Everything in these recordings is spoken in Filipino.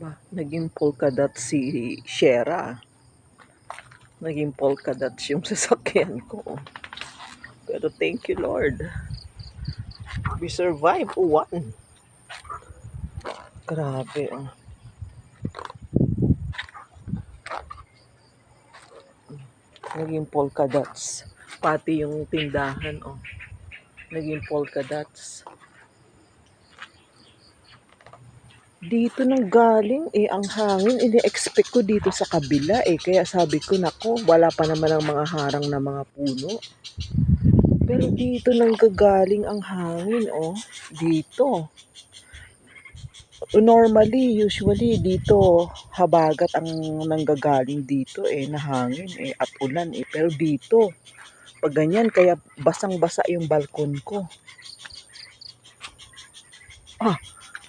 Ba, naging polka dot si Shera. Naging polka dots yung sasakyan ko. Pero thank you, Lord. We survived. One. Grabe. Oh. Naging polka dots. Pati yung tindahan, oh. Naging polka dots. Dito nang galing, ang hangin, ini-expect ko dito sa kabila, Kaya sabi ko, nako, wala pa naman ang mga harang na mga puno. Pero dito nang gagaling ang hangin, oh. Dito. Normally, usually, dito, habagat ang nanggagaling dito, na hangin, at ulan, Pero dito, pag ganyan, kaya basang-basa yung balkon ko.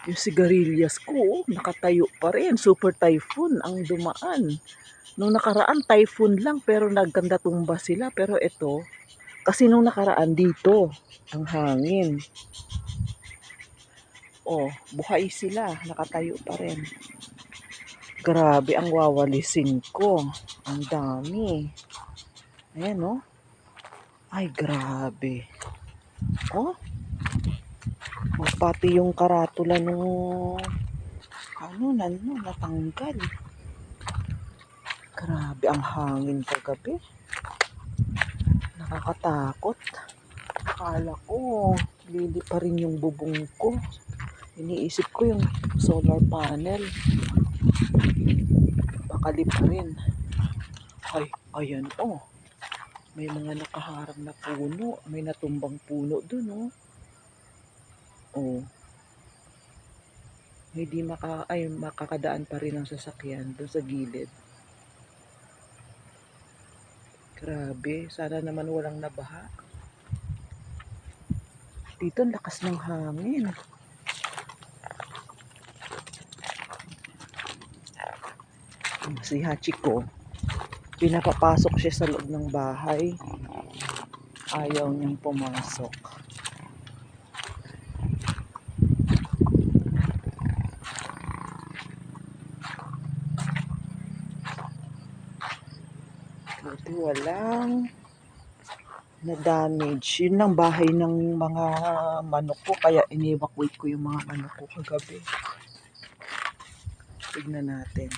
Yung sigarilyas ko, nakatayo pa rin. Super typhoon ang dumaan. Nung nakaraan, typhoon lang, pero nagkanda tumba sila. Pero ito, kasi nung nakaraan dito, ang hangin. Buhay sila, nakatayo pa rin. Grabe ang wawalisin ko. Ang dami. Ayan, oh. Ay, grabe. Oh, pati yung karatula nung natanggal. Grabe ang hangin kagabi. Nakakatakot. Akala ko, lili pa rin yung bubong ko. Iniisip ko yung solar panel. Bakali pa rin. Ay, ayan, oh. May mga nakaharang na puno. May natumbang puno dun, oh. Oh. Hindi makakadaan pa rin ang sasakyan dun sa gilid. Grabe, sana naman walang nabaha. Dito lakas ng hangin. Si Hachiko, pinapapasok siya sa loob ng bahay. Ayaw niyang pumasok. Buti walang na-damage. Yun ang bahay ng mga manok ko, kaya in-evacuate ko yung mga manok ko kagabi. Tignan natin.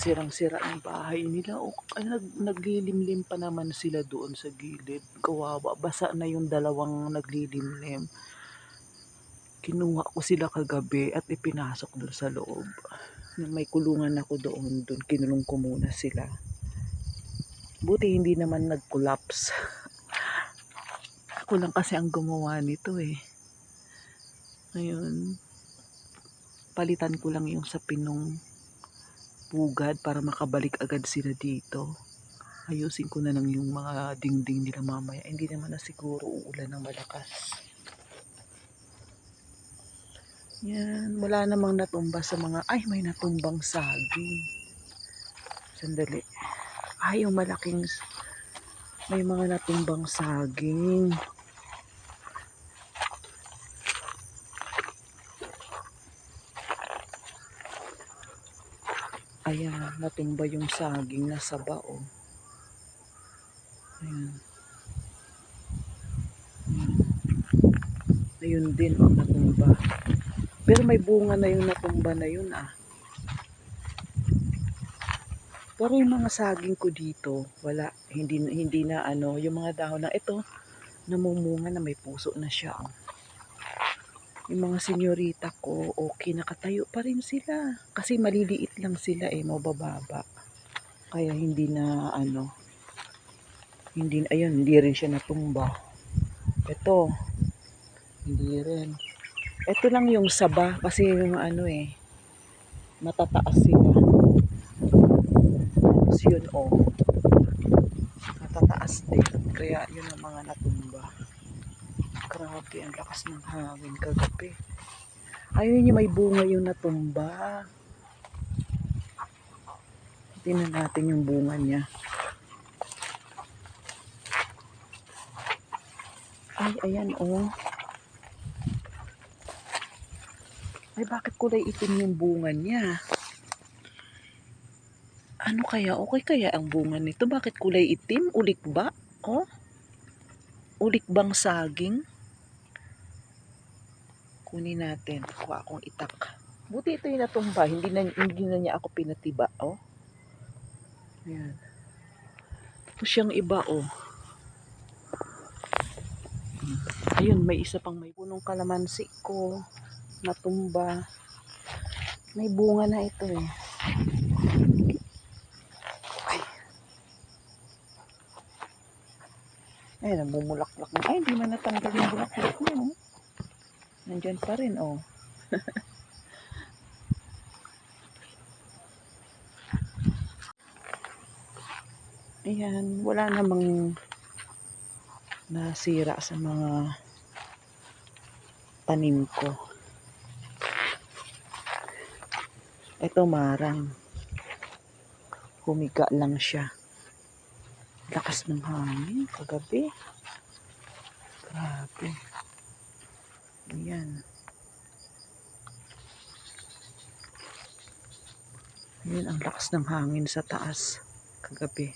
Sirang-sira ang bahay nila. Naglilimlim pa naman sila doon sa gilid. Kawawa. Basa na yung dalawang naglilimlim. Kinuha ko sila kagabi at ipinasok doon sa loob. May kulungan ako doon. Kinulong ko muna sila. Buti hindi naman nag-collapse. Ako lang kasi ang gumawa nito, Ngayon, palitan ko lang yung sapinong pugad para makabalik agad sila dito. Ayusin ko na lang yung mga dingding nila mamaya. Hindi naman na siguro uulan ng malakas. Yan, wala namang natumba sa mga, may natumbang saging. Sandali. Yung malaking, may mga natumbang saging. Ayan, natumba yung saging na saba, Ayan. Ayun din, natumba. Pero may bunga na yung natumba na yun, Pero yung mga saging ko dito, wala. Hindi na yung mga dahon na ito, namumunga na, may puso na siya, Yung mga senyorita ko, okay, nakatayo pa rin sila. Kasi maliliit lang sila, mabababa. Kaya hindi na, hindi rin siya natumba. Ito, hindi rin. Ito lang yung saba, kasi yung matataas sila. Tapos yun, matataas din. Kaya yun ang mga natumba. Grabe, ang lakas ng hangin kagabi. Ayun yung may bunga yung natumba. Tingnan natin yung bunga niya. Ay, ayan oh. Ay, bakit kulay itim yung bunga niya? Ano kaya? Okay kaya ang bunga nito? Bakit kulay itim? Ulik ba? Oh, ulik bang saging? Kunin natin. Kuha akong itak. Buti ito yung natumba. Hindi na niya ako pinatiba. Oh. Ayan. Ito siyang iba oh. Ayun, may isa pang may punong kalamansi ko. Natumba. May bunga na ito eh. Ay. Ay, namumulaklak na. Ay, hindi man natanggal yung bulaklak niya. Oh. Nandyan pa rin oh. Ayan, wala namang nasira sa mga tanim ko. Ito marang. Humiga lang siya. Lakas ng hangin kagabi. Grabe. Ayan. Ayan ang lakas ng hangin sa taas kagabi.